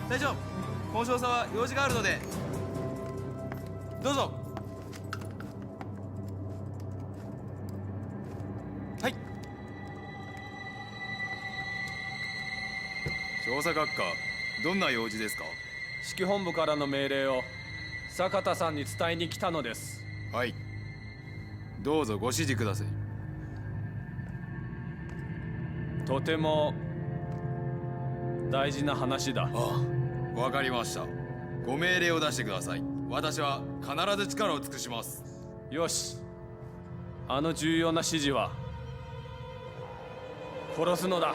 隊長、交渉さは用事があるのでどうぞ。はい。調査学科、どんな用事ですか？指揮本部からの命令を坂田さんに伝えに来たのです。はい、どうぞご指示ください。とても大事な話だ。ああ、わかりました。ご命令を出してください。私は必ず力を尽くします。よし、あの重要な指示は殺すのだ。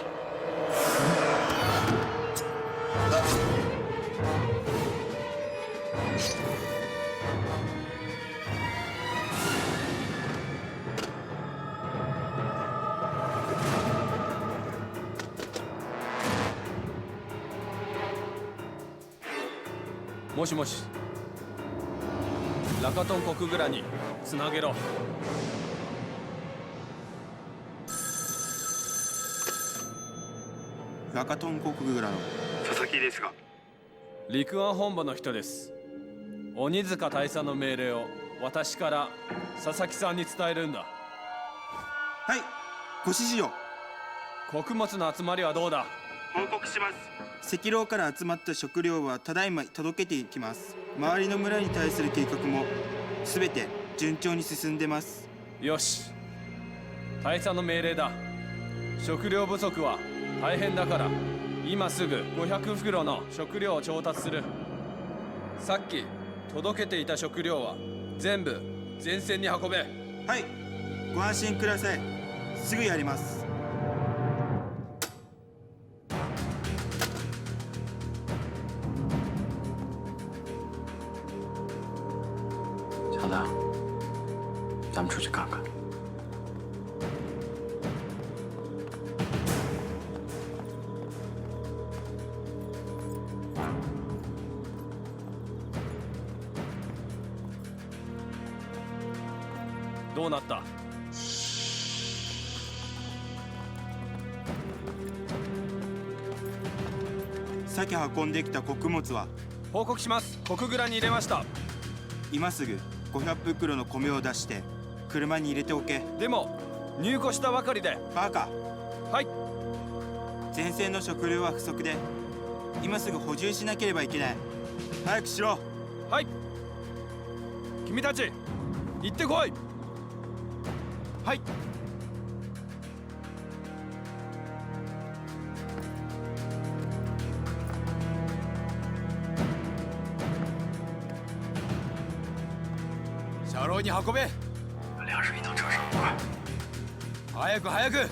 もしもし、ラカトン国蔵につなげろ。ラカトン国蔵の佐々木ですが。陸安本部の人です。鬼塚大佐の命令を私から佐々木さんに伝えるんだ。はい、ご指示を。穀物の集まりはどうだ？報告します。赤狼から集まった食料はただいま届けていきます。周りの村に対する計画も全て順調に進んでます。よし、大佐の命令だ。食料不足は大変だから今すぐ500袋の食料を調達する。さっき届けていた食料は全部前線に運べ。はい、ご安心ください。すぐやります。小子，咱们出去看看。どうなった？先運んできた穀物は報告します。国蔵に入れました。今すぐ500袋の米を出して車に入れておけ。でも入庫したばかりで。バカ。はい。前線の食料は不足で今すぐ補充しなければいけない。早くしろ。はい。君たち行ってこい。はい。車両に運べ。粮食移动车上，快！早く早く。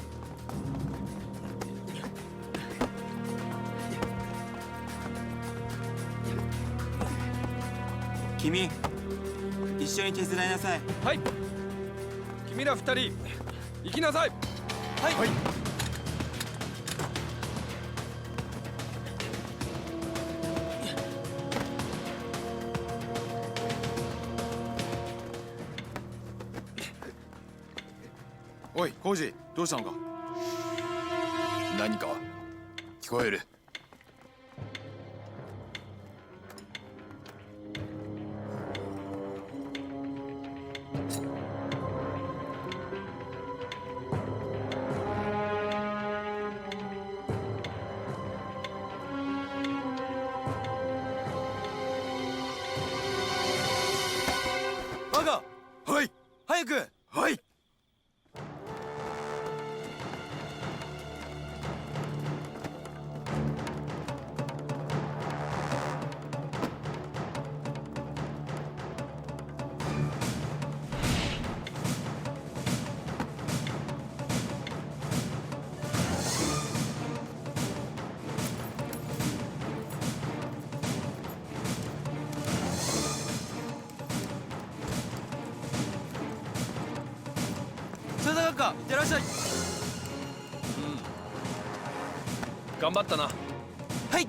君、一緒に手伝いなさい。はい。君ら二人行きなさい。はい。はい。おい、コウジ、どうしたのか？何か聞こえる。バカ、はい、早く。はい。調査学科、いってらっしゃい。頑張ったな。はい。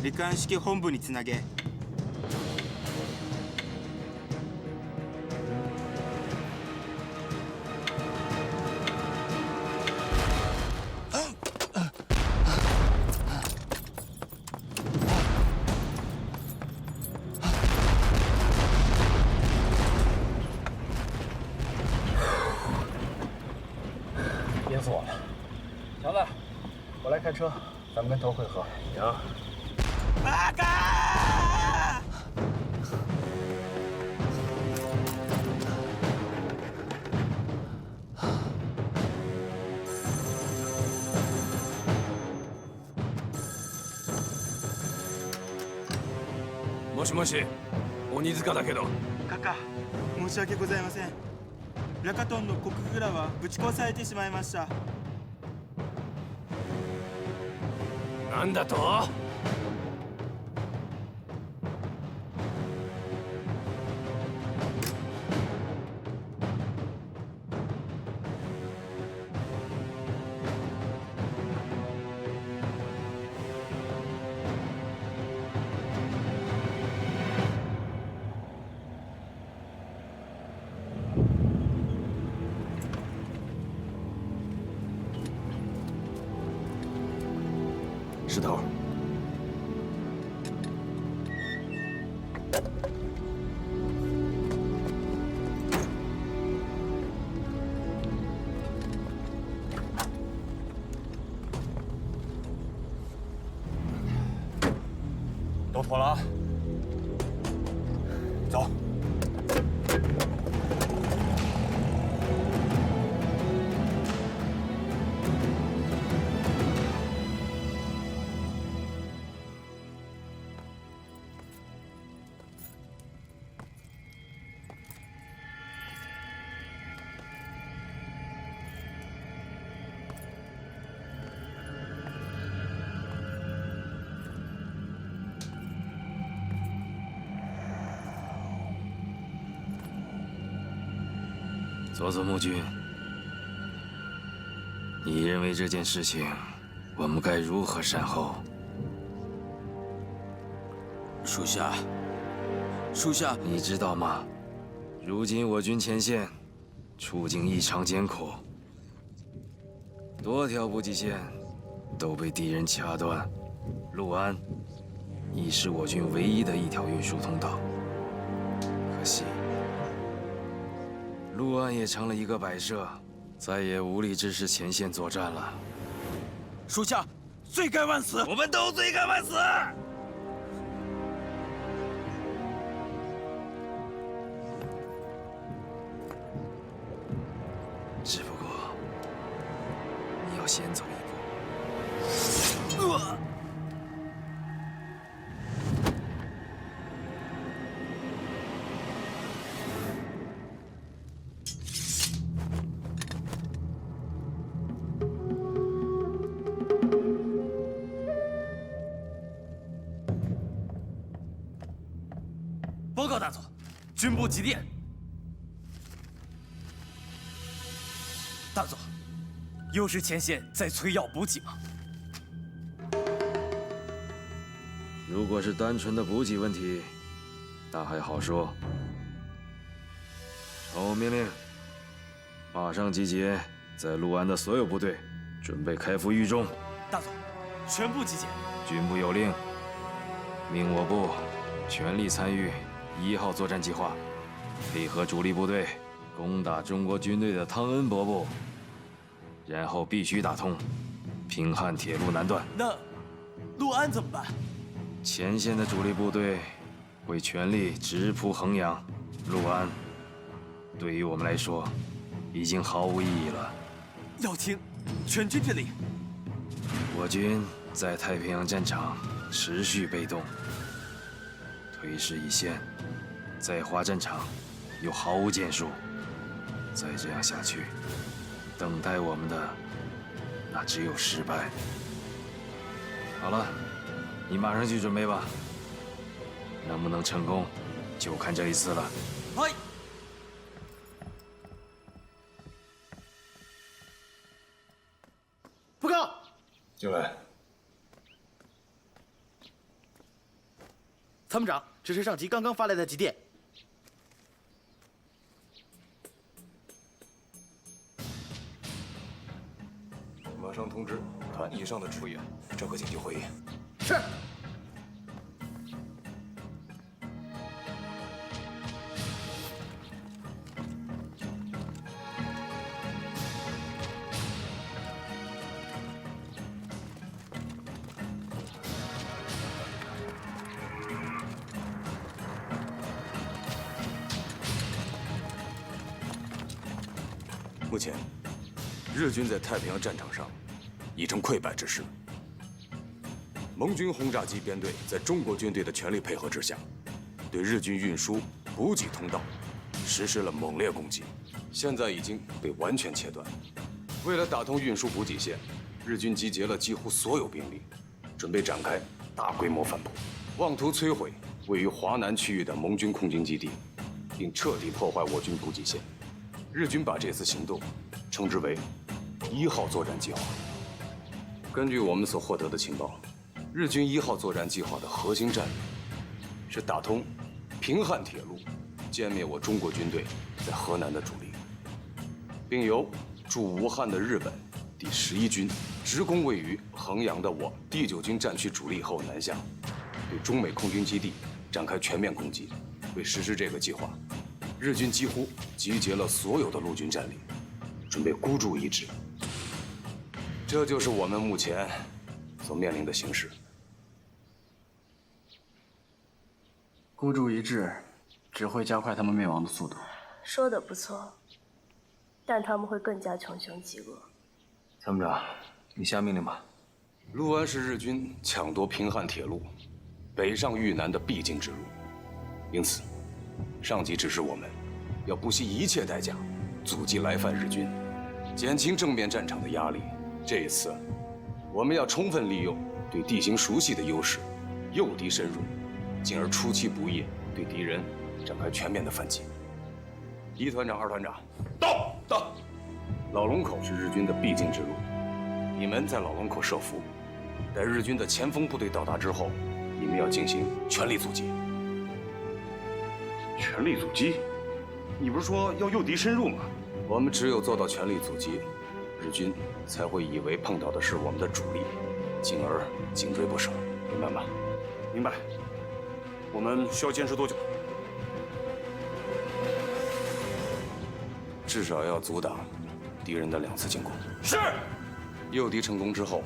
離艦式本部につなげ。淹死我了！强子，我来开车，咱们跟头会合。行。バカもしもし、鬼塚だけど。カカ、申し訳ございません。ラカトンのコクグラはぶち壊されてしまいました。なんだと？石头。都妥了啊，走。佐佐木君，你认为这件事情我们该如何善后？属下，属下，你知道吗？如今我军前线处境异常艰苦，多条补给线都被敌人掐断，陆安已是我军唯一的一条运输通道。可惜，陆安也成了一个摆设，再也无力支持前线作战了。属下罪该万死，我们都罪该万死。只不过，你要先走一步。报告大佐，军部急电。大佐，又是前线在催要补给吗？如果是单纯的补给问题，那还好说。传我命令，马上集结在陆安的所有部队，准备开赴豫中。大佐，全部集结。军部有令，命我部全力参与1号作战计划，配合主力部队攻打中国军队的汤恩伯部，然后必须打通平汉铁路南段。那陆安怎么办？前线的主力部队会全力直扑衡阳，陆安对于我们来说已经毫无意义了。要听全军之令。我军在太平洋战场持续被动，退师一线，在华战场又毫无建树。再这样下去，等待我们的那只有失败。好了，你马上去准备吧。能不能成功，就看这一次了。嗨。进来。参谋长，这是上级刚刚发来的急电。马上通知团以上的职员召开紧急会议。是。目前，日军在太平洋战场上已成溃败之势。盟军轰炸机编队在中国军队的全力配合之下，对日军运输补给通道实施了猛烈攻击，现在已经被完全切断。为了打通运输补给线，日军集结了几乎所有兵力，准备展开大规模反扑，妄图摧毁位于华南区域的盟军空军基地，并彻底破坏我军补给线。日军把这次行动称之为1号作战计划。根据我们所获得的情报，日军1号作战计划的核心战略是打通平汉铁路，歼灭我中国军队在河南的主力，并由驻武汉的日本第11军直攻位于衡阳的我第9军战区主力后南下，对中美空军基地展开全面攻击。为实施这个计划，日军几乎集结了所有的陆军战力，准备孤注一掷。这就是我们目前所面临的形势。孤注一掷，只会加快他们灭亡的速度。说的不错，但他们会更加穷凶极恶。参谋长，你下命令吧。陆安是日军抢夺平汉铁路、北上豫南的必经之路，因此，上级指示我们要不惜一切代价阻击来犯日军，减轻正面战场的压力。这一次，我们要充分利用对地形熟悉的优势，诱敌深入，进而出其不意对敌人展开全面的反击。1团长、2团长，到。老龙口是日军的必经之路，你们在老龙口设伏，待日军的前锋部队到达之后，你们要进行全力阻击。全力阻击？你不是说要诱敌深入吗？我们只有做到全力阻击，日军才会以为碰到的是我们的主力，进而紧追不舍，明白吗？明白。我们需要坚持多久？至少要阻挡敌人的2次进攻。是。诱敌成功之后，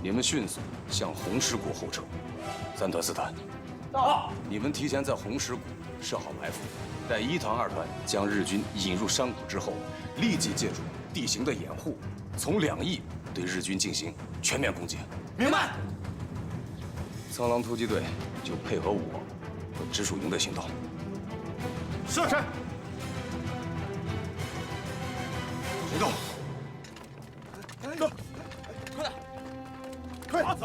你们迅速向红石谷后撤。3团、4团，到。你们提前在红石谷设好埋伏，待1团、2团将日军引入山谷之后，立即借助地形的掩护，从2翼对日军进行全面攻击。明白。苍狼突击队就配合我和直属营的行动。是。行动。走。快点，走。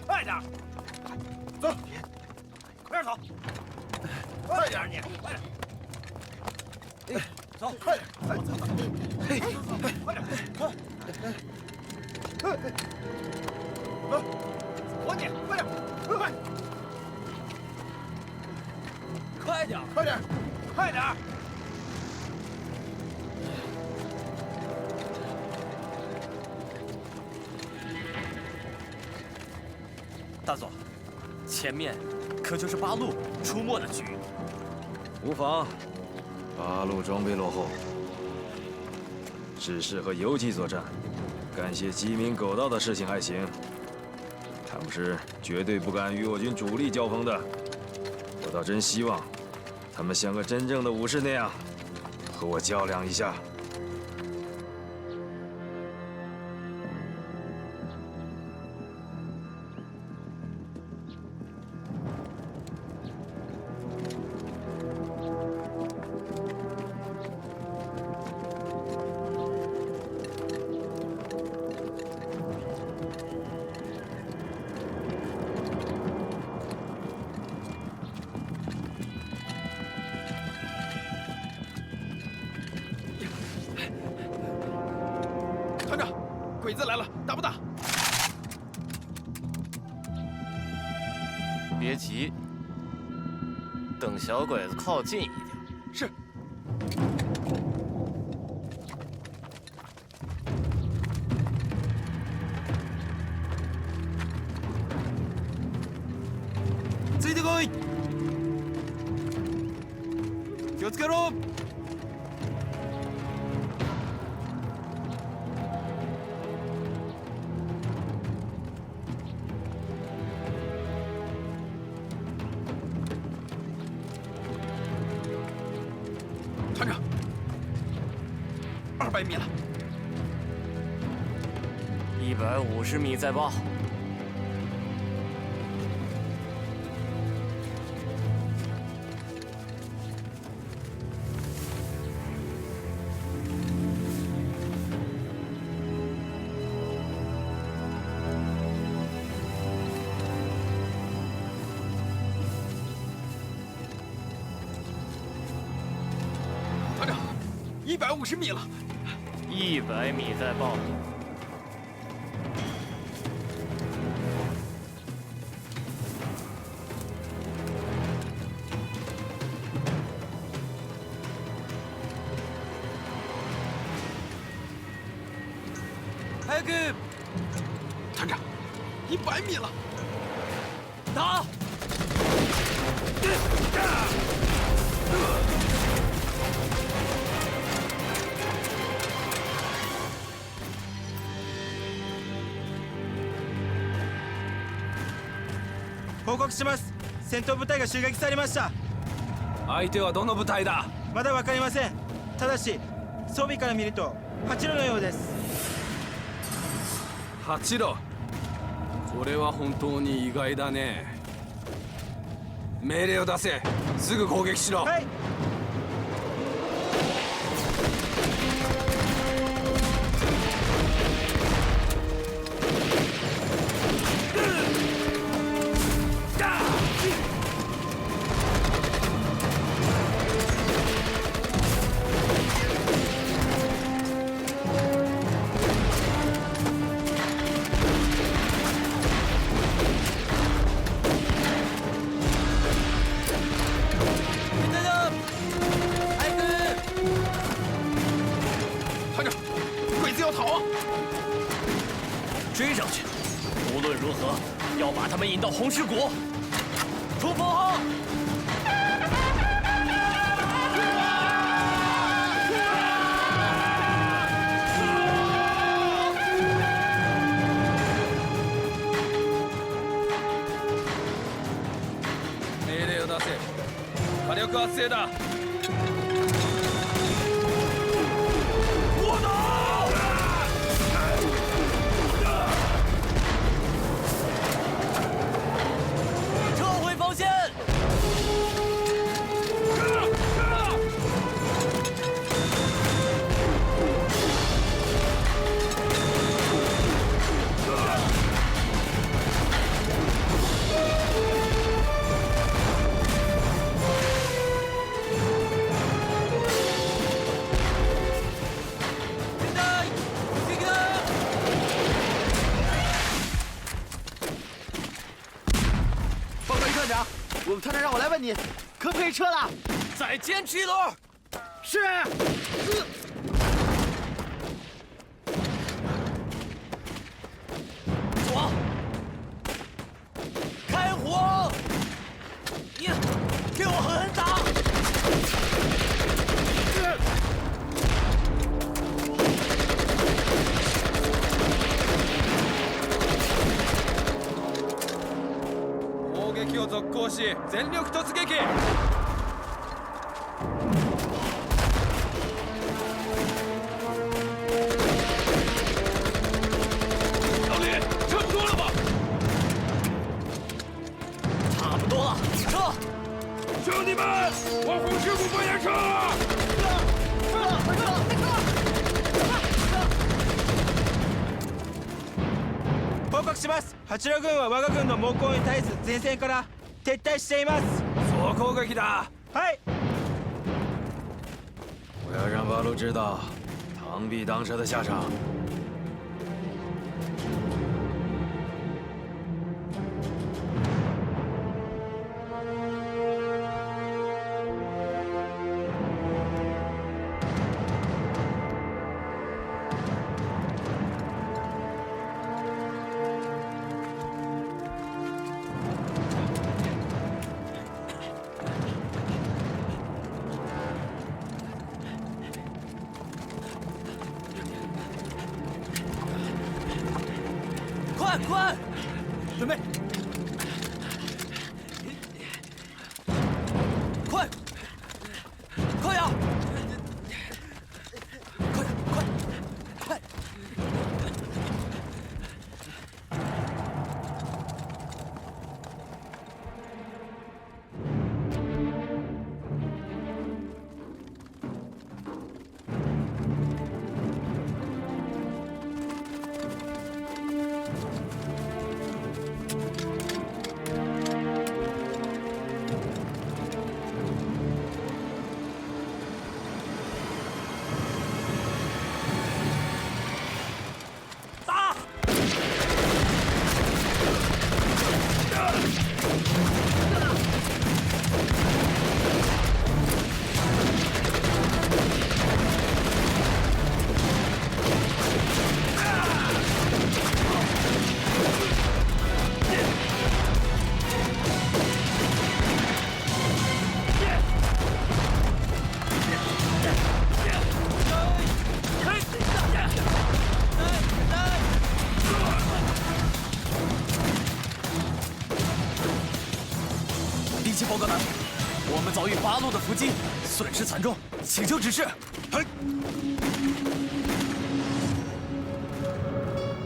快点。走。快点走。快点你，快点。走，快点。走。快点，快。走，我你，快点，快。快点，快点，快点。大佐，前面可就是八路出没的区域。无妨，八路装备落后，只适合游击作战，干些鸡鸣狗盗的事情还行。他们是绝对不敢与我军主力交锋的。我倒真希望，他们像个真正的武士那样，和我较量一下。团长，鬼子来了，打不打？别急，等小鬼子靠近一点。是。ついてこい。気をつけろ。团长，200米了。150米再报。团长，150米了。100米再报。早く。团长，100米了。打！報告します。戦闘部隊が襲撃されました。相手はどの部隊だ？まだわかりません。ただし装備から見ると8路のようです。8路。これは本当に意外だね。命令を出せ。すぐ攻撃しろ。はい。团长，鬼子要逃啊！追上去！无论如何，要把他们引到红石谷。出发号！命令を出せ。火力発生だ。撤回防线！报告团长，我们团长让我来问你，可不可以撤了？再坚持一轮。是。左，开火！你给我狠狠打！攻撃を続行し、全力突撃。老李，差不多了吧？差不多了，撤！兄弟们，往红石谷方向撤！報告します。八路軍は我が軍の猛攻に対す前線から撤退しています。総攻撃だ。はい。我要让八路知道螳臂当蛇的下场。快快，准备，快，快呀！快快快！第七报告单，我们遭遇八路的伏击，损失惨重，请求指示。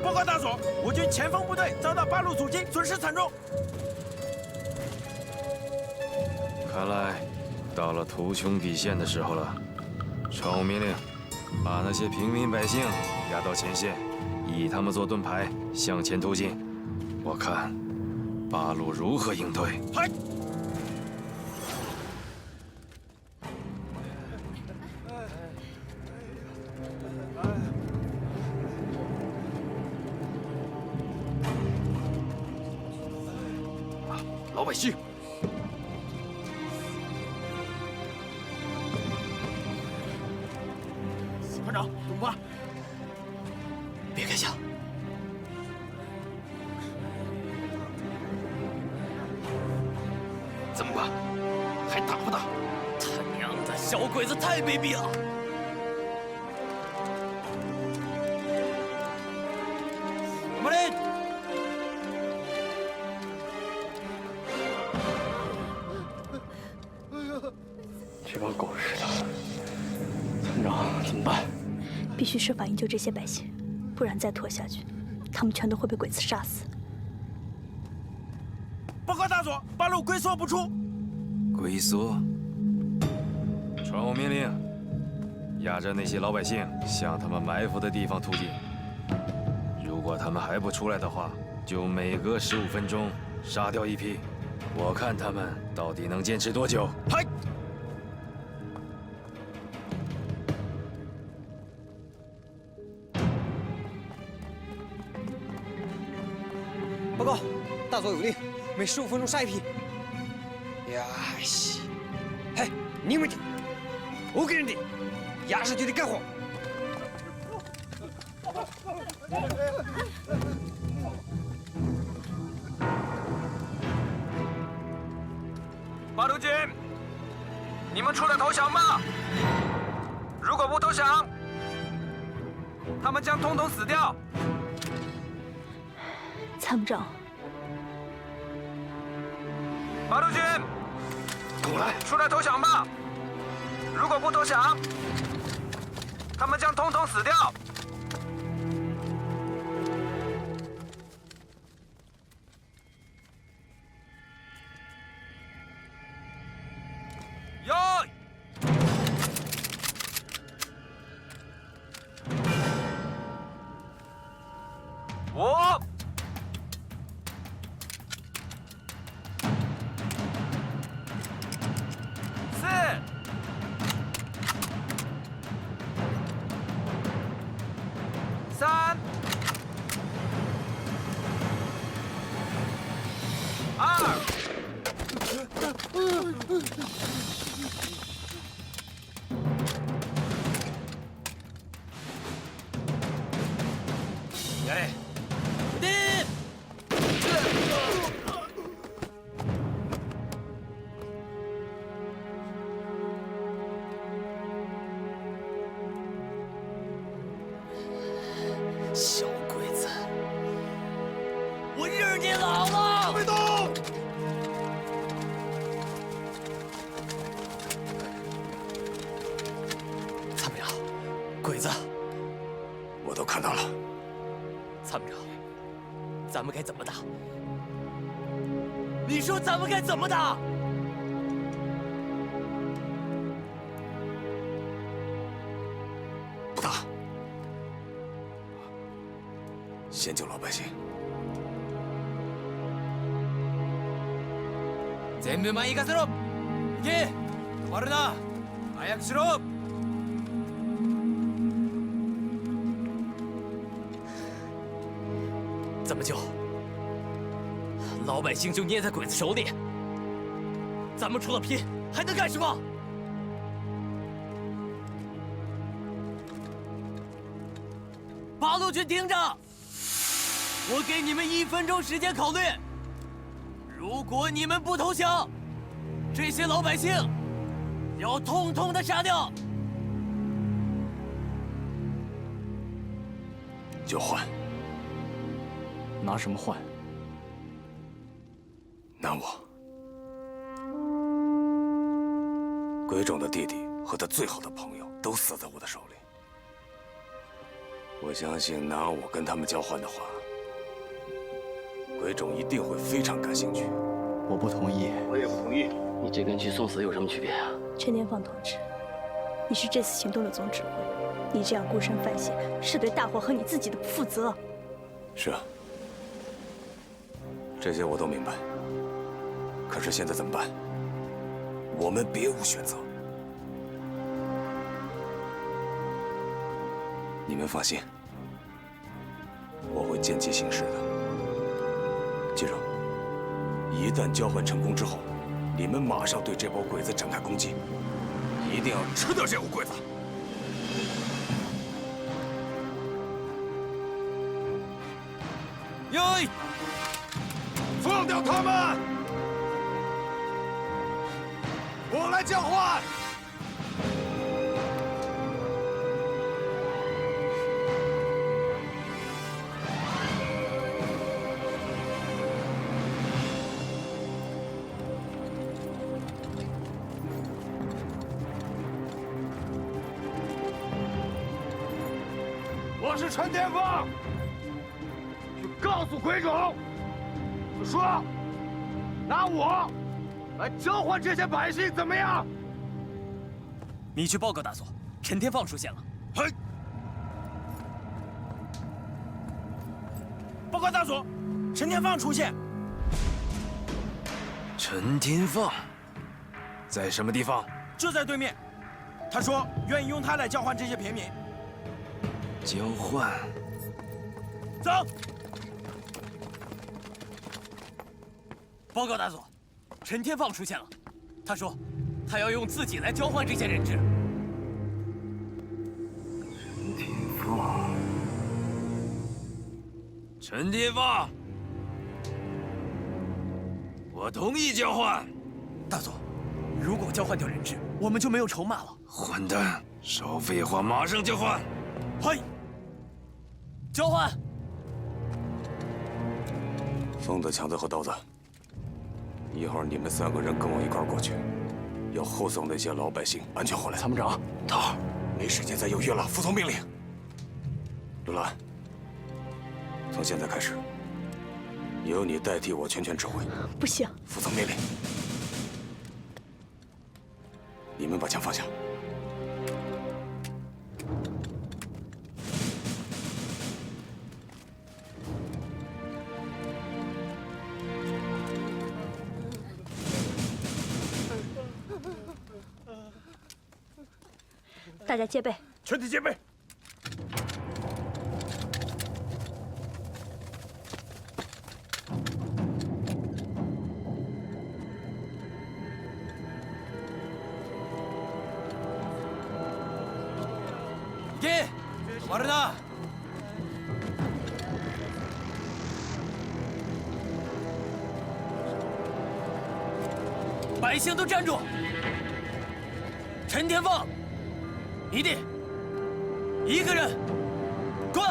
报告大佐，我军前锋部队遭到八路阻击，损失惨重。看来到了图穷匕现的时候了。传我命令，把那些平民百姓押到前线，以他们做盾牌，向前突进。我看八路如何应对。嗨！老百姓，团长，怎么办？别开枪！怎么办？还打不打？他娘的，小鬼子太卑鄙了！马林，这帮狗日的！村长，怎么办？必须设法营救这些百姓，不然再拖下去，他们全都会被鬼子杀死。报告大佐，八路龟缩不出。龟缩！传我命令，压着那些老百姓向他们埋伏的地方突进。如果他们还不出来的话，就每隔15分钟杀掉一批。我看他们到底能坚持多久。嗨！报告，大佐有令，每15分钟杀一批。呀西，嘿，你们的，我给人的，压上就得干活。八路军，你们出来投降吧！如果不投降，他们将统统死掉。参谋长，八路军，跟我来！出来投降吧！如果不投降，他们将统统死掉。哟！5、4、3、2。やれ。で。小鬼子，看到了。参谋长，咱们该怎么打？你说咱们该怎么打？不打，先救老百姓。全部前行かせろ。行け。止まるな。早くしろ。怎么救？老百姓就捏在鬼子手里，咱们除了拼还能干什么？八路军听着，我给你们1分钟时间考虑。如果你们不投降，这些老百姓要统统的杀掉。就换，拿什么换？拿我。鬼冢的弟弟和他最好的朋友都死在我的手里。我相信拿我跟他们交换的话，鬼冢一定会非常感兴趣。我不同意。我也不同意。你这跟去送死有什么区别啊？陈天放同志，你是这次行动的总指挥，你这样孤身犯险，是对大伙和你自己的不负责。是啊，这些我都明白。可是现在怎么办？我们别无选择。你们放心，我会见机行事的。记住，一旦交换成功之后，你们马上对这波鬼子展开攻击，一定要吃掉这伙鬼子。哟，放掉他们！我来交换。我是陈天放，去告诉鬼冢，就说拿我来交换这些百姓，怎么样？你去报告大佐，陈天放出现了。嘿，报告大佐，陈天放出现。陈天放在什么地方？就在对面。他说愿意用他来交换这些平民。交换。走。报告大佐，陈天放出现了。他说，他要用自己来交换这些人质。陈天放，陈天放，我同意交换。大佐，如果交换掉人质，我们就没有筹码了。混蛋，少废话，马上交换。嘿，交换。疯子、强子和刀子，一会儿你们3个人跟我一块儿过去，要护送那些老百姓安全回来。参谋长，头儿，没时间再犹豫了，服从命令。刘兰，从现在开始，由你代替我全权指挥。不行，服从命令。你们把枪放下。大家戒备，全体戒备。行け、止まるな。百姓都站住！陈天放，一定，一个人，滚！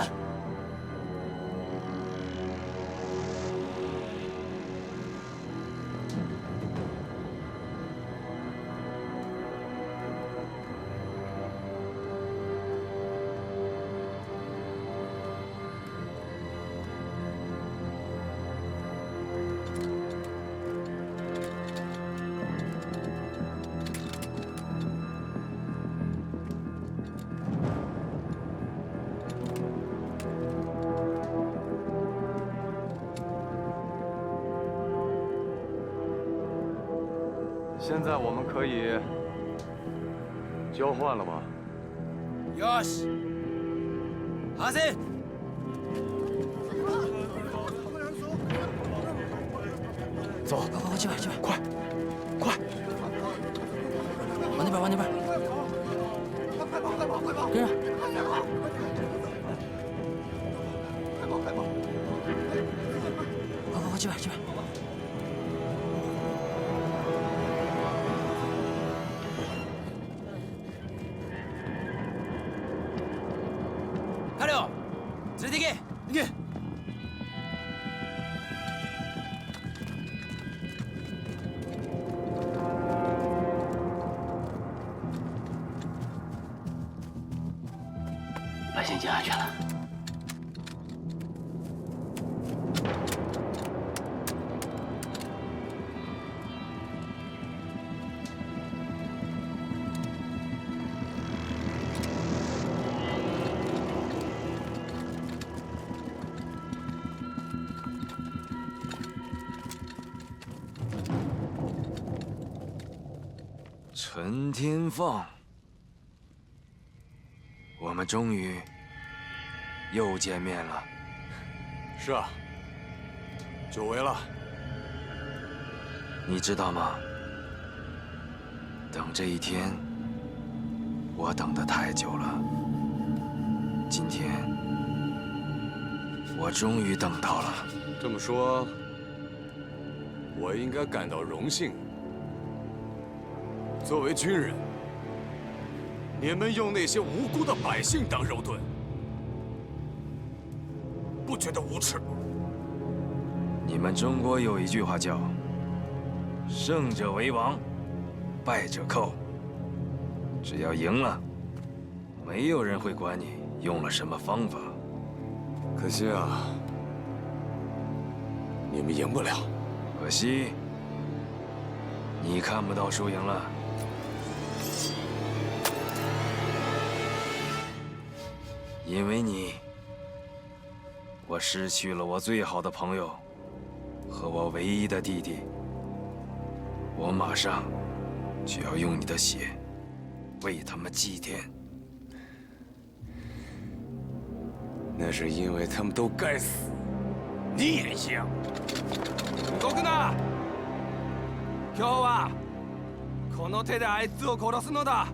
现在我们可以交换了吗？よし。走。走，快这边这边，快，快！往那边往那边，跟上。快这边这边。カリオ、連れて行け。行け。百姓已经安全了。陈天放，我们终于又见面了。是啊，久违了。你知道吗？等这一天，我等得太久了。今天，我终于等到了。这么说，我应该感到荣幸。作为军人，你们用那些无辜的百姓当肉盾，不觉得无耻吗？你们中国有一句话叫“胜者为王，败者寇”。只要赢了，没有人会管你用了什么方法。可惜啊，你们赢不了。可惜，你看不到输赢了。因为你，我失去了我最好的朋友和我唯一的弟弟。我马上就要用你的血为他们祭奠。那是因为他们都该死，你也一样。動くな。今日はこの手であいつを殺すのだ。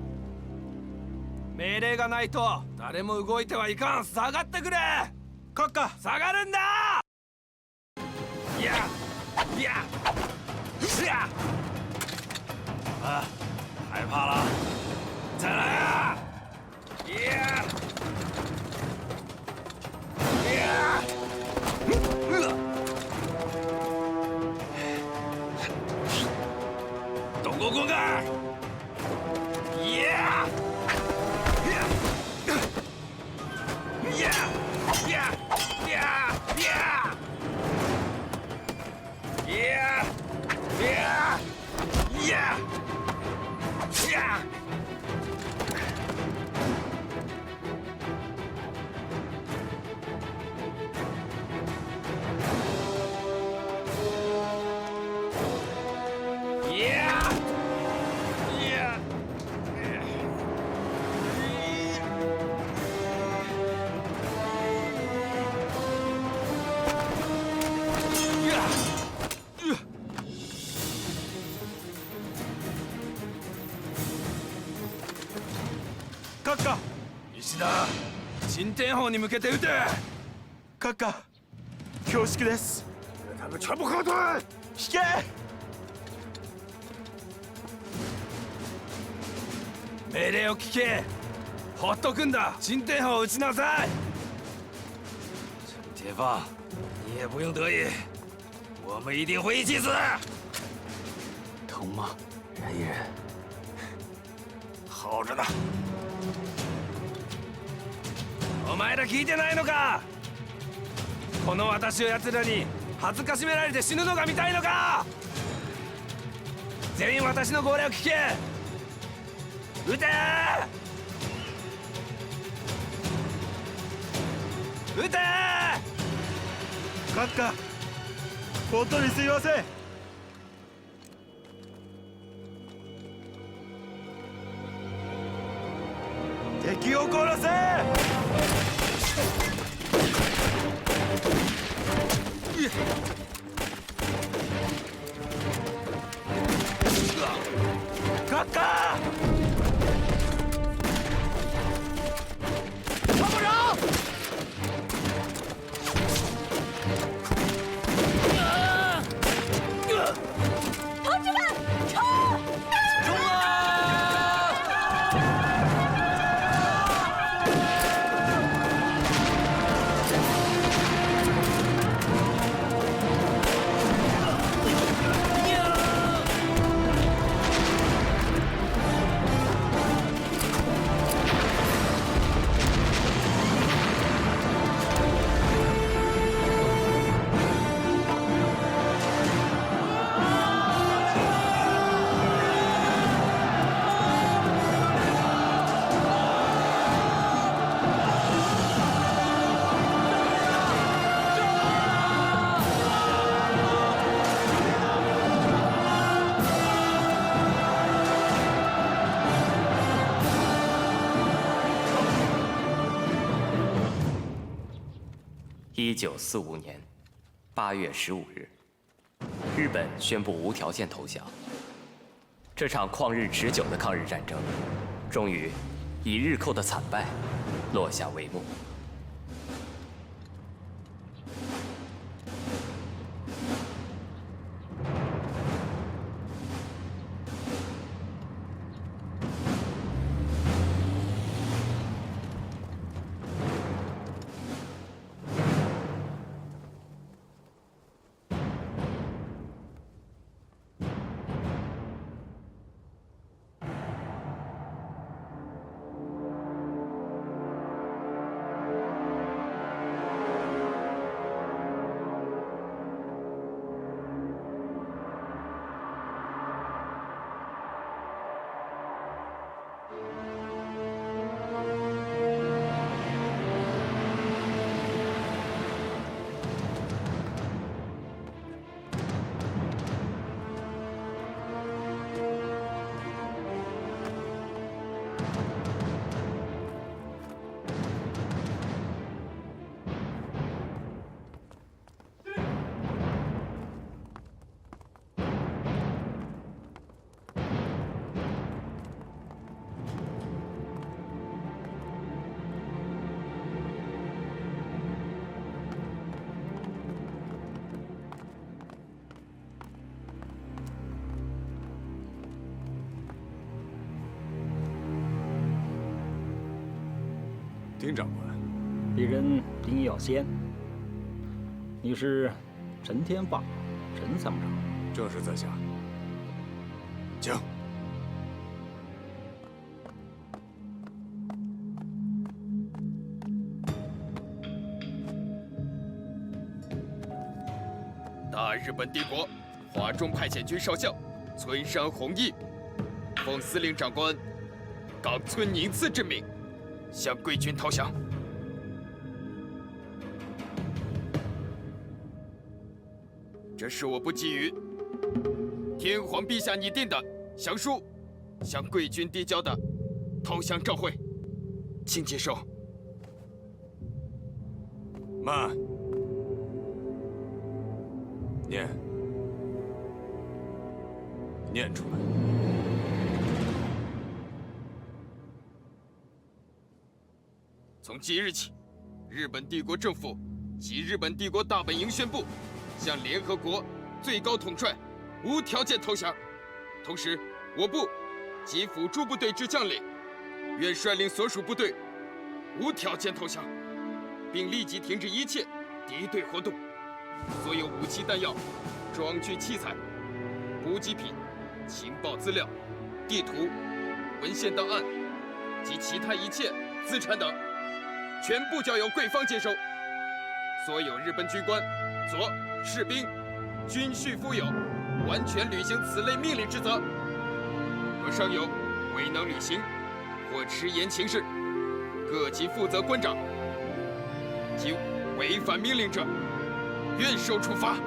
命令がないと誰も動いてはいかん。下がってくれ。閣下、下がるんだ。いやいや是呀。啊，害怕了？再来啊！呀！呀！动过滚杆！呀！呀！呀！呀！呀！呀！呀！呀！呀！閣下、石田、新天砲に向けて撃て。閣下、恐縮です。他们全部后退！引け！命令を聞け。ほっとくんだ。新天砲を撃ちなさい。陈天放，你也不用得意，我们一定会一起死。疼吗，忍一忍。好着呢。お前ら聞いてないのか。この私を奴らに恥ずかしめられて死ぬのが見たいのか。全員私の号令を聞け。撃て撃て。閣下、本当にすいません。1945年8月15日，日本宣布无条件投降。这场旷日持久的抗日战争，终于以日寇的惨败落下帷幕。丁长官，鄙人丁耀先。你是陈天霸，陈参谋长。正是在下。请。大日本帝国华中派遣军少将村山弘毅，奉司令长官冈村宁次之命，向贵军投降。这是我不给予天皇陛下拟定的降书，向贵军递交的投降照会，请接受。慢。念出来。从即日起，日本帝国政府及日本帝国大本营宣布，向联合国最高统帅无条件投降。同时，我部及辅助部队之将领，愿率领所属部队无条件投降，并立即停止一切敌对活动。所有武器弹药、装具器材、补给品、情报资料、地图、文献档案及其他一切资产等，全部交由贵方接收。所有日本军官、佐、士兵均须负有完全履行此类命令之责。若尚有未能履行或迟延情事，各级负责官长及违反命令者，愿受处罚。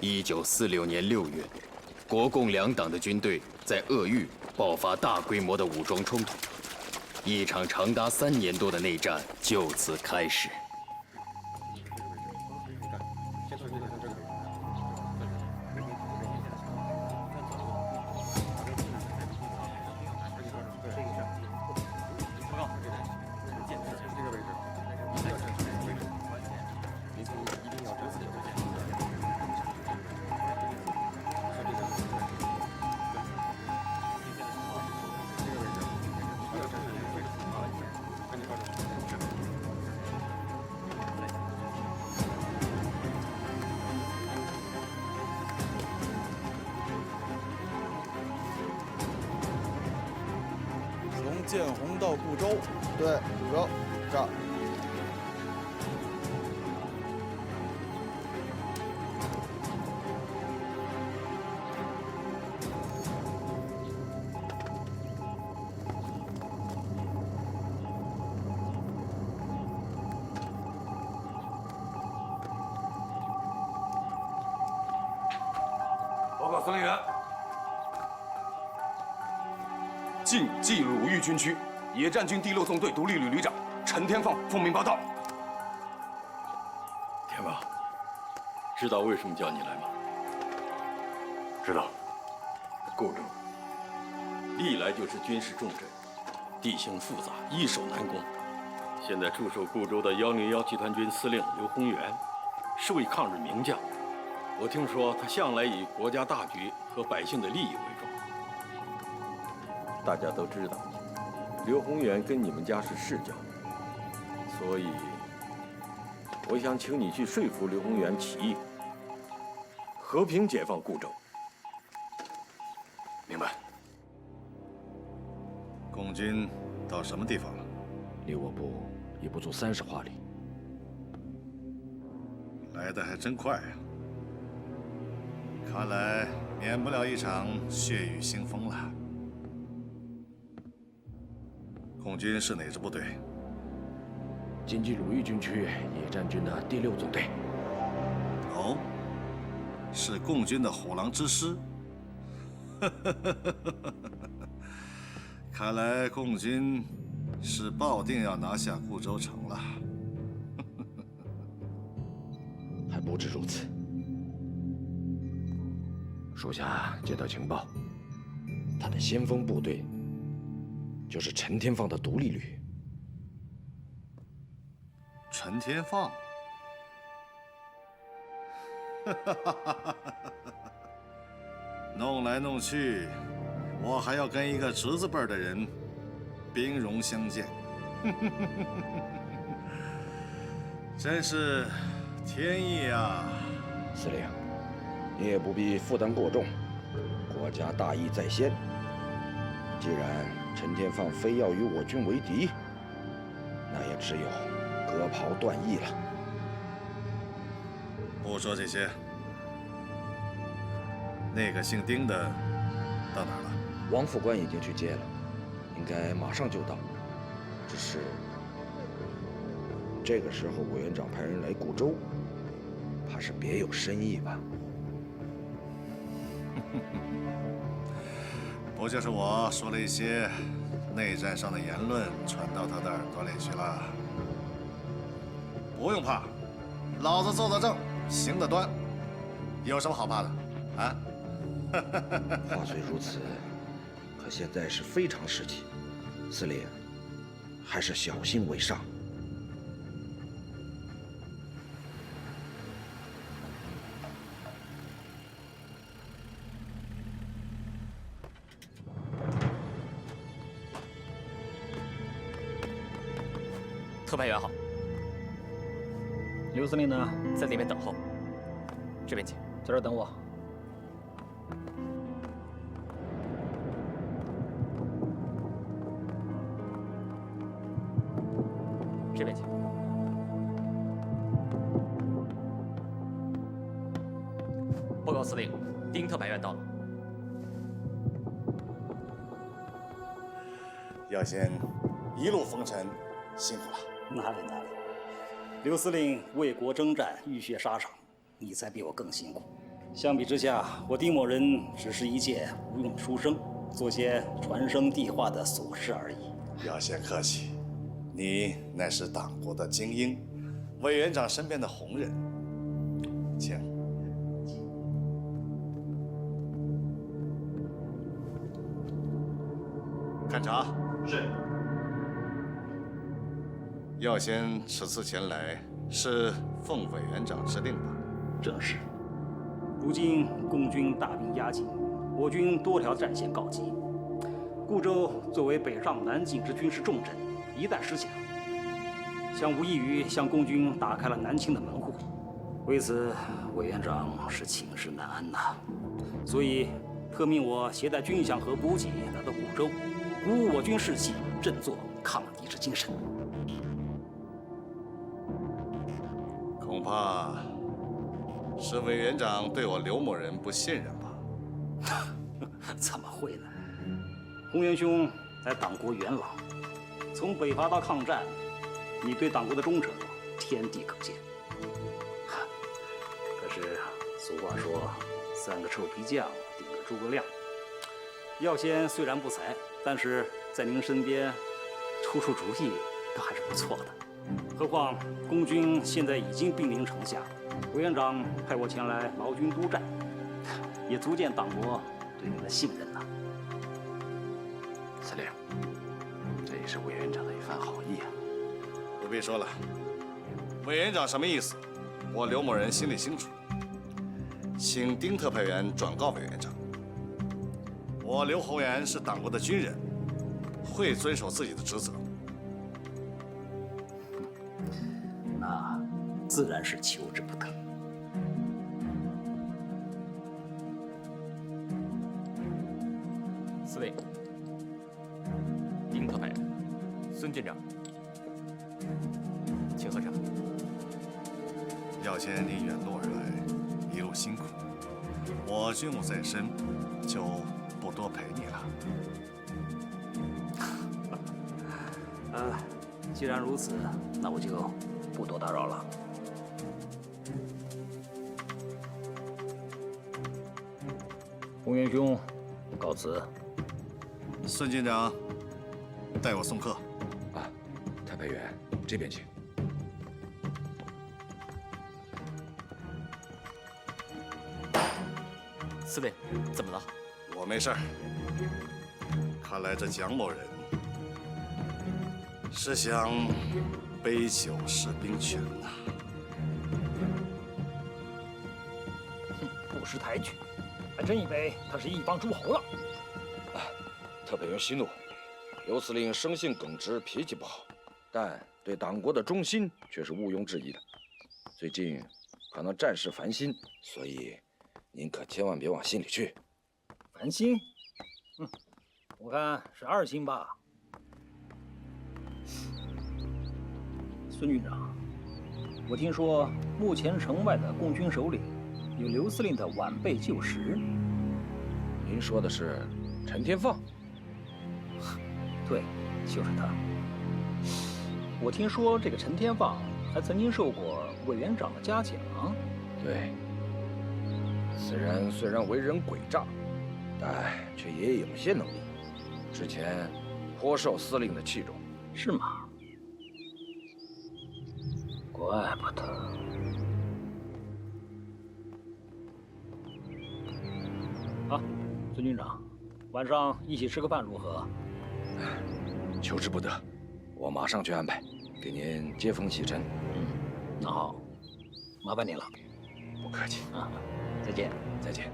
1946年6月，国共两党的军队在鄂豫爆发大规模的武装冲突，一场长达3年多的内战就此开始。建红到固州，对，固州这儿。告司令员，晋冀鲁豫军区野战军第6纵队独立旅旅长陈天放奉命报道。天放，知道为什么叫你来吗？知道。固州历来就是军事重镇，地形复杂，易守难攻。现在驻守固州的101集团军司令刘宏元是位抗日名将。我听说他向来以国家大局和百姓的利益为重。大家都知道，刘宏元跟你们家是世交，所以我想请你去说服刘宏元起义，和平解放固州。明白。共军到什么地方了？离我部也不足30华里。来得还真快呀！看来免不了一场血雨腥风了。共军是哪支部队？晋冀鲁豫军区野战军的第6纵队。哦，是共军的虎狼之师。看来共军是抱定要拿下固州城了。还不止如此。属下接到情报，他的先锋部队就是陈天放的独立旅。陈天放，弄来弄去，我还要跟一个侄子辈的人兵戎相见，真是天意啊！司令，你也不必负担过重，国家大义在先。既然陈天放非要与我军为敌，那也只有割袍断义了。不说这些，那个姓丁的到哪儿了？王副官已经去接了，应该马上就到。只是这个时候委员长派人来固州，怕是别有深意吧？不就是我说了一些内战上的言论传到他的耳朵里去了？不用怕，老子坐得正，行得端，有什么好怕的？啊？话虽如此，可现在是非常时期，司令还是小心为上。特派员好。刘司令呢？在里面等候。这边请。在这儿等我。这边请。报告司令，丁特派员到了。要先一路风尘，辛苦了。哪里，刘司令为国征战，浴血沙场，你才比我更辛苦。相比之下，我丁某人只是一介无用书生，做些传声递话的琐事而已。要先客气，你乃是党国的精英，委员长身边的红人，请。勘察。是。药仙此次前来是奉委员长之令吧？正是。如今共军大兵压境，我军多条战线告急。固州作为北上南进之军事重镇，一旦失响，将无异于向共军打开了南侵的门户。为此，委员长是寝食难安呐。所以，特命我携带军饷和补给来到固州，鼓舞我军士气，振作抗敌之精神。恐怕是委员长对我刘某人不信任吧？怎么会呢？宏元兄在党国元老，从北伐到抗战，你对党国的忠诚，天地可见。可是俗话说， 3个臭皮匠顶着诸葛亮。药仙虽然不才，但是在您身边出主意，倒还是不错的。何况公军现在已经兵临城下，委员长派我前来劳军督战，也足见党国对您的信任呐。司令，这也是委员长的一番好意啊。不必说了，委员长什么意思，我刘某人心里清楚。请丁特派员转告委员长，我刘宏元是党国的军人，会遵守自己的职责。那自然是求之不得。司令，丁特派员，孙军长，请喝茶。药仙，你远路而来，一路辛苦，我军务在身，就不多陪你了。既然如此，那我就不多打扰了。宏元兄，告辞。孙军长，代我送客。啊，特派员这边请。司令，怎么了？我没事儿。看来这蒋某人是想杯酒释兵权呐。不识抬举，还真以为他是一帮诸侯了。特派员息怒，刘司令生性耿直，脾气不好，但对党国的忠心却是毋庸置疑的。最近可能战事烦心，所以您可千万别往心里去。烦心？我看是2心吧。孙军长，我听说目前城外的共军首领有刘司令的晚辈旧识。您说的是陈天放？对，就是他。我听说这个陈天放还曾经受过委员长的嘉奖。对，此人虽然为人诡诈，但却也有些能力。之前颇受司令的器重。是吗？怪不得。好，孙军长，晚上一起吃个饭如何？求之不得，我马上去安排，给您接风洗尘。那好，麻烦您了。不客气啊，再见。再见。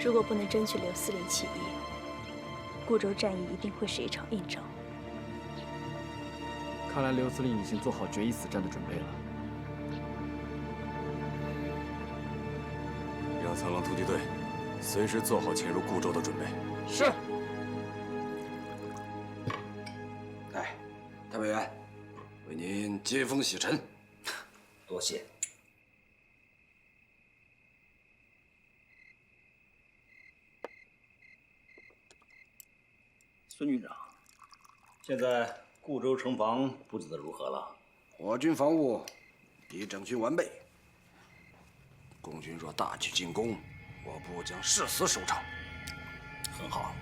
如果不能争取刘司令起义，固州战役一定会是一场硬仗。看来刘司令已经做好决一死战的准备了。让苍狼突击队随时做好潜入固州的准备。是。来，特派员，为您接风洗尘。多谢。孙军长，现在固州城防布置的如何了？我军防务已整军完备。共军若大举进攻，我部将誓死守城。很好。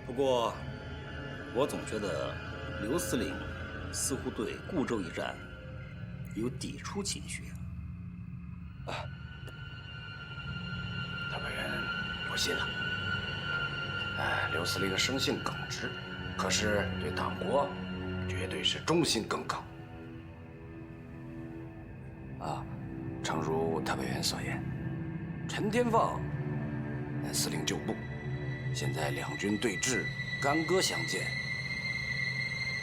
不过，我总觉得刘司令似乎对固州一战有抵触情绪。特派员多心了。刘司令生性耿直，可是对党国绝对是忠心耿耿。诚如特派员所言，陈天放司令旧部，现在两军对峙，干戈相见，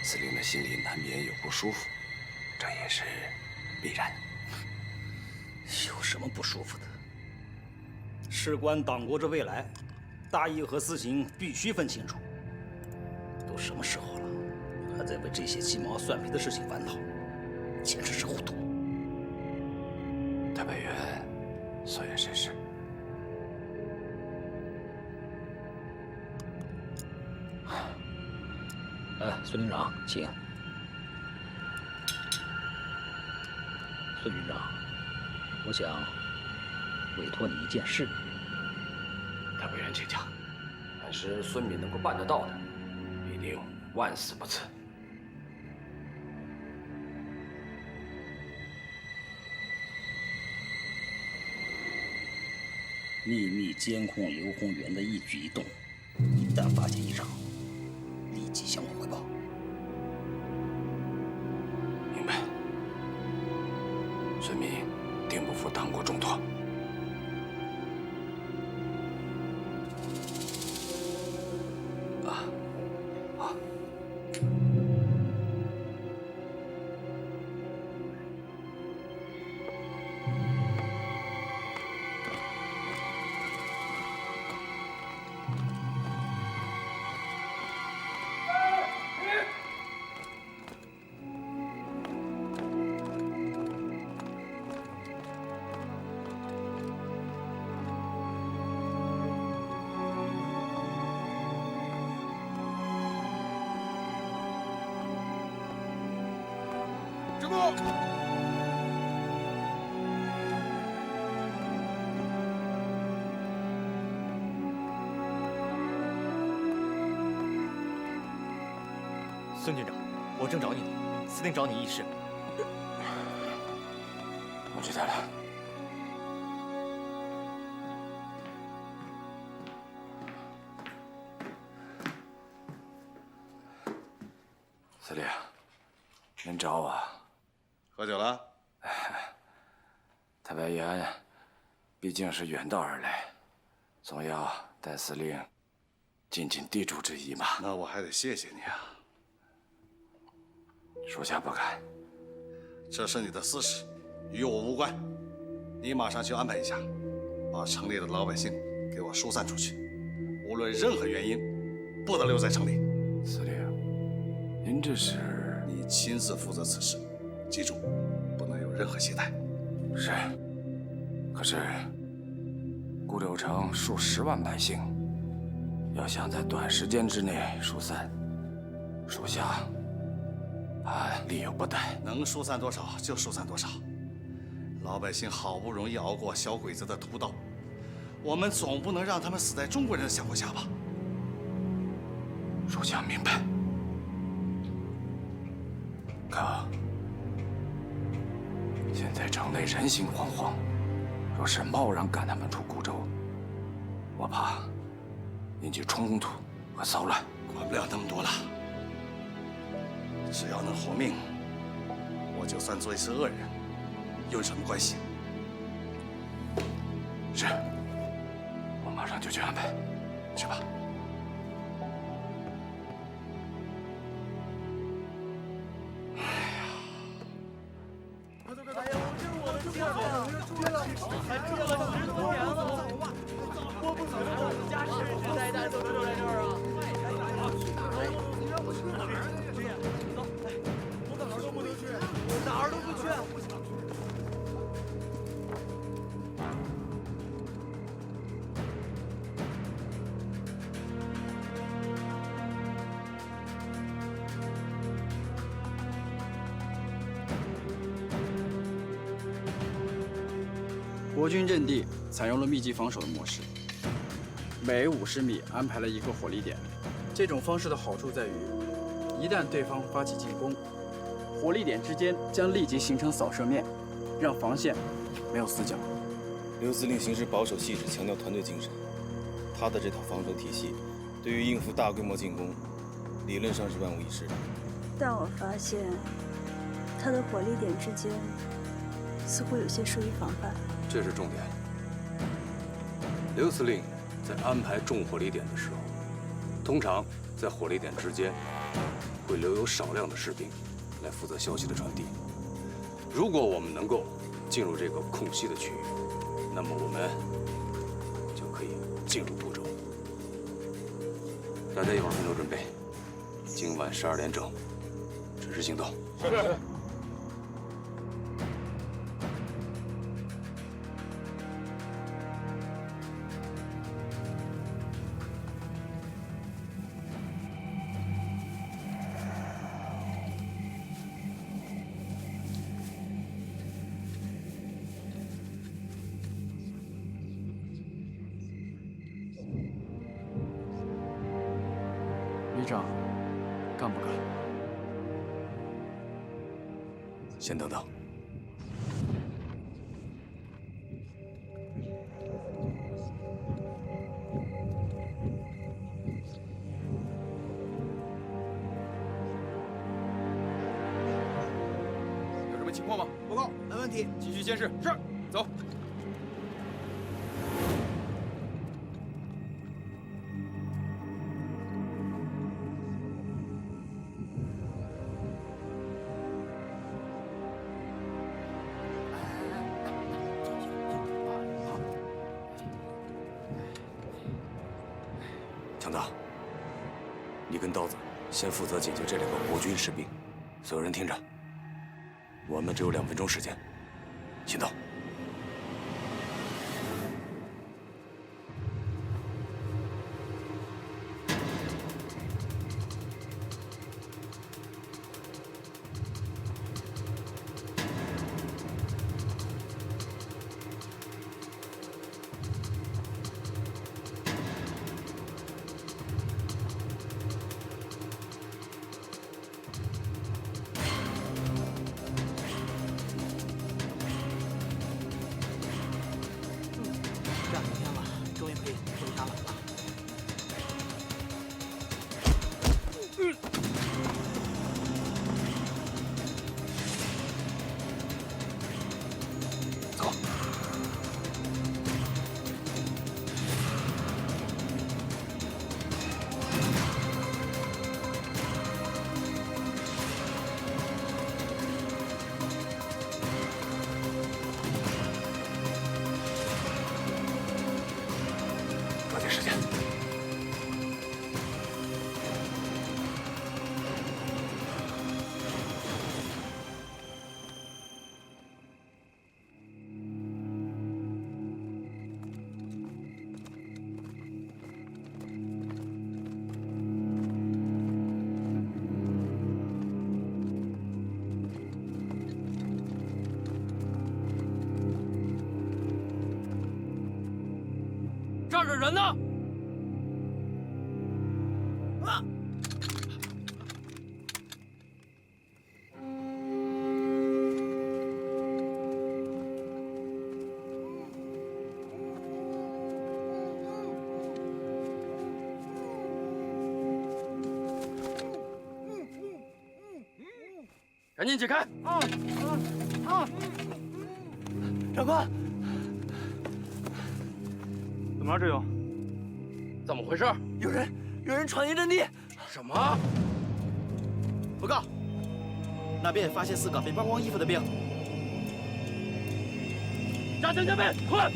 司令的心里难免有不舒服，这也是必然。有什么不舒服的？事关党国之未来，大义和私刑必须分清楚。都什么时候了，还在为这些鸡毛蒜皮的事情烦恼，简直是糊涂。太白元，所言甚是。孙军长，请。孙军长，我想委托你一件事。太白元，请讲。凡是孙敏能够办得到的，必定万死不辞。秘密监控刘洪元的一举一动，一旦发现异常，立即向我汇报。明白。孙敏定不负党国重托。止步！孙军长，我正找你呢，司令找你议事。我知道了。司令，您找我？喝酒了？太白元毕竟是远道而来，总要代司令尽尽地主之谊嘛。那我还得谢谢你啊。属下不敢。这是你的私事，与我无关。你马上去安排一下，把城里的老百姓给我疏散出去，无论任何原因，不得留在城里。司令，您这是……你亲自负责此事，记住，不能有任何懈怠。是。可是，固州城数10万百姓，要想在短时间之内疏散，属下力有不逮。能疏散多少就疏散多少。老百姓好不容易熬过小鬼子的屠刀，我们总不能让他们死在中国人的香火下吧？属下明白。可现在城内人心惶惶，若是贸然赶他们出固州，我怕引起冲突和骚乱。管不了那么多了，只要能活命，我就算做一次恶人，有什么关系？是，我马上就去安排。去吧。国军阵地采用了密集防守的模式，每50米安排了一个火力点。这种方式的好处在于，一旦对方发起进攻，火力点之间将立即形成扫射面，让防线没有死角。刘司令行事保守细致，强调团队精神。他的这套防守体系，对于应付大规模进攻，理论上是万无一失的。但我发现，他的火力点之间似乎有些疏于防范。这是重点。刘司令在安排重火力点的时候，通常在火力点之间会留有少量的士兵来负责消息的传递。如果我们能够进入这个空隙的区域，那么我们就可以进入部洲。大家一会儿分头准备，今晚12点整，准时行动。是。旅长，干不干？先等等。有什么情况吗？报告，没问题。继续监视。是。走。强大，你跟刀子先负责解决这2个国军士兵。所有人听着，我们只有2分钟时间，行动。抓紧时间。这儿的人呢？啊！赶紧解开！长官，怎么了，这有？怎么回事？有人闯进阵地！什么？报告，那边发现4个被扒光衣服的兵。加强戒备，快！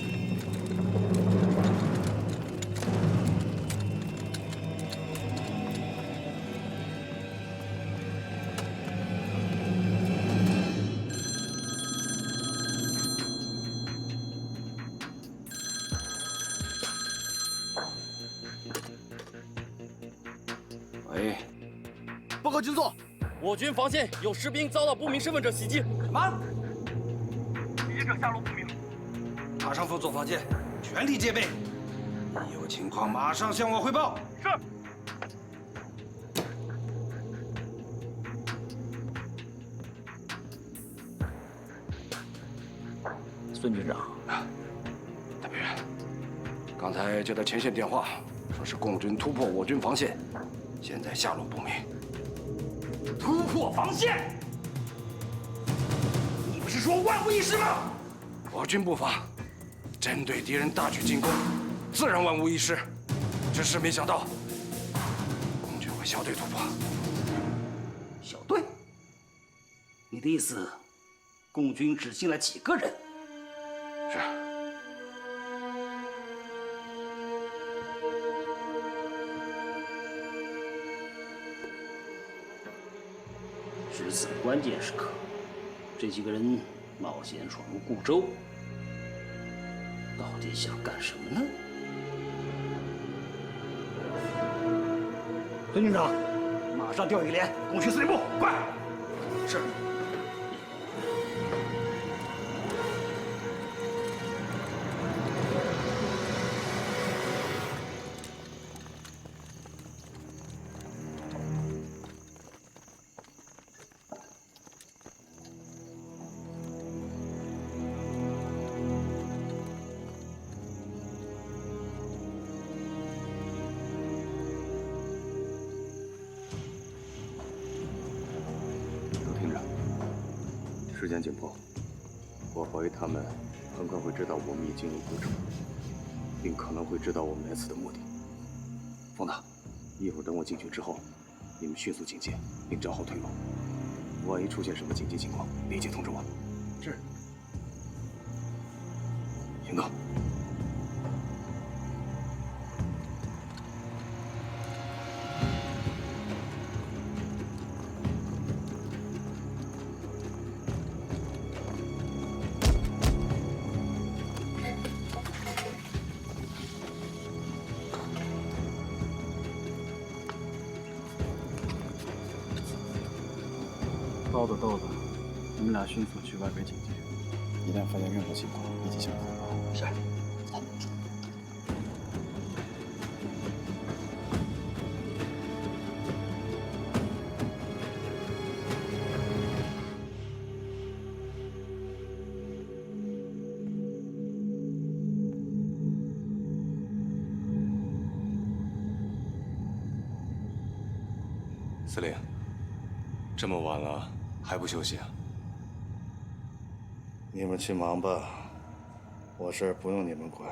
喂，报告军座，我军防线有士兵遭到不明身份者袭击。什么？袭击者下落不明。马上封锁防线，全力戒备。一有情况马上向我汇报。是。孙军长，特别，刚才接到前线电话，说是共军突破我军防线，现在下落不明。突破防线？你不是说万无一失吗？我军步伐针对敌人大举进攻，自然万无一失。只是没想到，共军会小队突破。小队？你的意思，共军只进来几个人？是。值此关键时刻，这几个人冒险闯入固州，到底想干什么呢？孙军长，马上调一个连，共去司令部，快！是。时间紧迫，我怀疑他们很快会知道我们已进入固州，并可能会知道我们来此的目的。方大，一会儿等我进去之后，你们迅速警戒，并找好退路。万一出现什么紧急情况，立即通知我。是。行动。豆子，你们俩迅速去外围警戒，一旦发现任何情况，立即向我汇报。是。司令，这么晚了还不休息啊？你们去忙吧，我事儿不用你们管。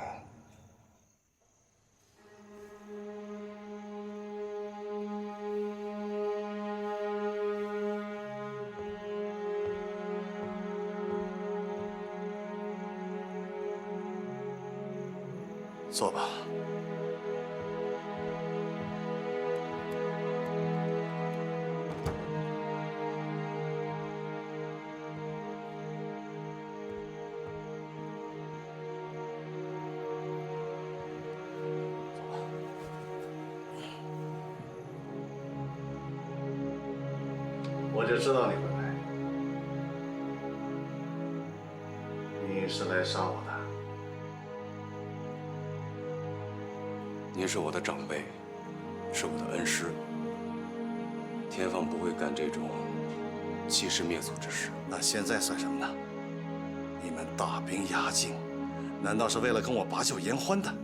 坐吧。我就知道你会来，你是来杀我的。您是我的长辈，是我的恩师，天放不会干这种欺师灭祖之事。那现在算什么呢？你们大兵压境，难道是为了跟我把酒言欢的？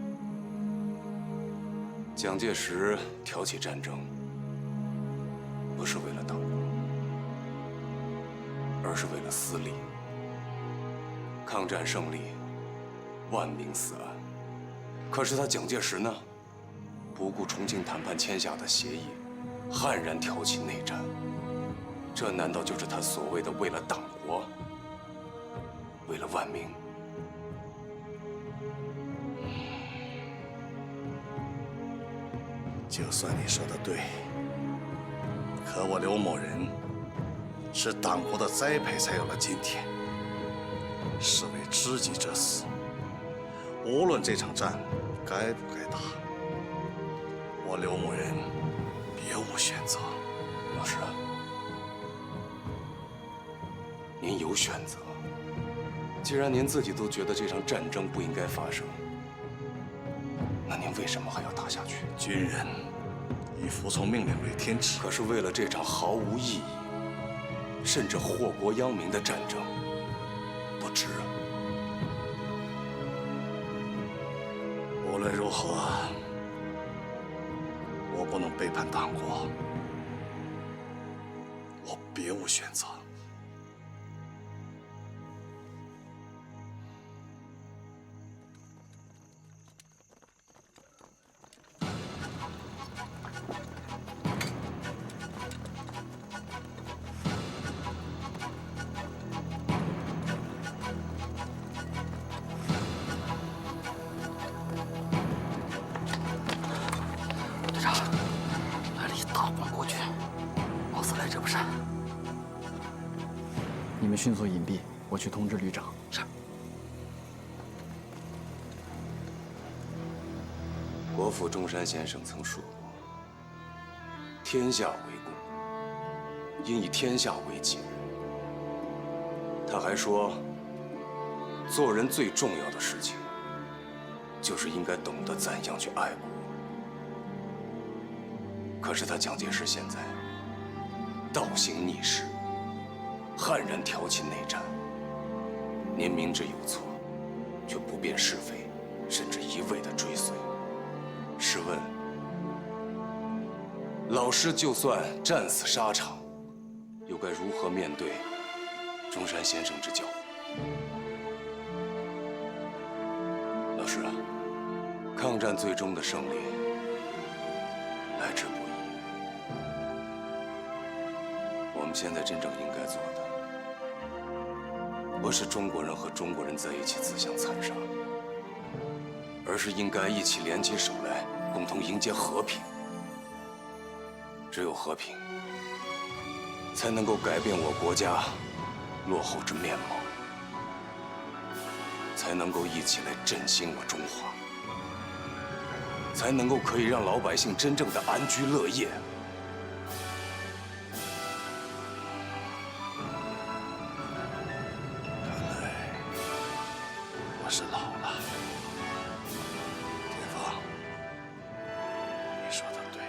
蒋介石挑起战争，不是为了党国，而是为了私利。抗战胜利，万民死安。可是他蒋介石呢？不顾重庆谈判签下的协议，悍然挑起内战。这难道就是他所谓的为了党国，为了万民？就算你说的对，可我刘某人是党国的栽培才有了今天，是为知己者死。无论这场战该不该打，我刘某人别无选择。老师，您有选择。既然您自己都觉得这场战争不应该发生，那您为什么还要打下去？军人以服从命令为天职，可是为了这场毫无意义，甚至祸国殃民的战争，不值啊！无论如何，我不能背叛党国，我别无选择。迅速隐蔽，我去通知旅长。是。国父中山先生曾说过：“天下为公，应以天下为己。”他还说，做人最重要的事情，就是应该懂得怎样去爱国。可是他蒋介石现在倒行逆施，悍然挑起内战。您明知有错，却不辨是非，甚至一味的追随。试问，老师就算战死沙场，又该如何面对中山先生之教诲？老师啊，抗战最终的胜利来之不易。我们现在真正应该做的，不是中国人和中国人在一起自相残杀，而是应该一起联起手来，共同迎接和平。只有和平，才能够改变我国家落后之面貌，才能够一起来振兴我中华，才能够可以让老百姓真正的安居乐业。看来我是老了，田芳，你说的对。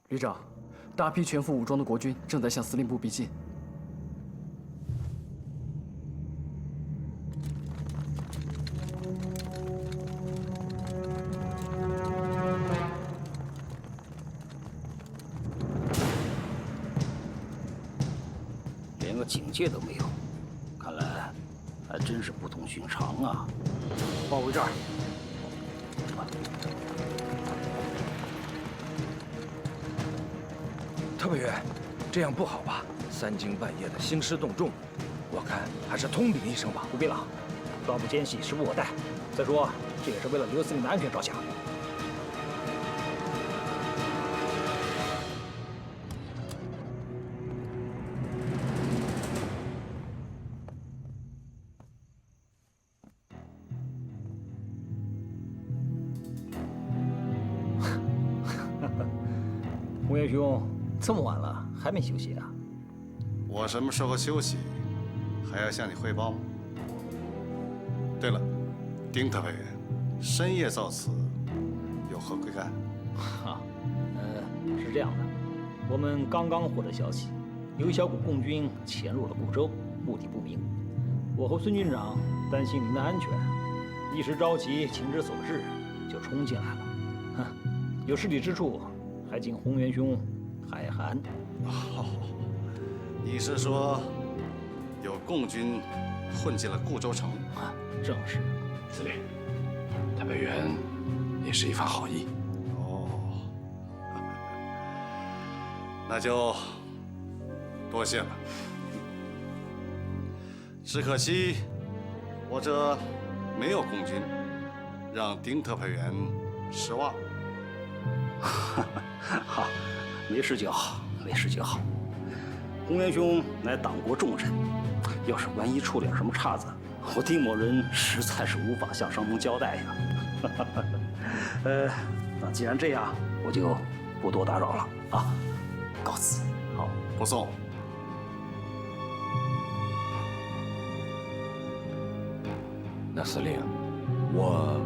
旅长，大批全副武装的国军正在向司令部逼近。连个警戒都没有，看来还真是不同寻常啊！包围这儿。特派员，这样不好吧？三更半夜的兴师动众，我看还是通禀一声吧。不必了，抓捕奸细时不我待。再说，这也是为了刘司令的安全着想。洪元兄，这么晚了还没休息啊？我什么时候休息，还要向你汇报吗？对了，丁特派员，深夜造此，有何贵干？是这样的，我们刚刚获得消息，有一小股共军潜入了固州，目的不明。我和孙军长担心您的安全，一时着急，情之所至，就冲进来了。有失礼之处，还请洪元兄海涵。你是说有共军混进了固州城？正是。司令，特派员也是一番好意。哦，那就多谢了。只可惜我这没有共军，让丁特派员失望。好，没事就好，没事就好。洪元兄乃党国重臣，要是万一出点什么岔子，我丁某人实在是无法向上峰交代呀。那既然这样，我就不多打扰了啊，告辞。好，不送。那司令，我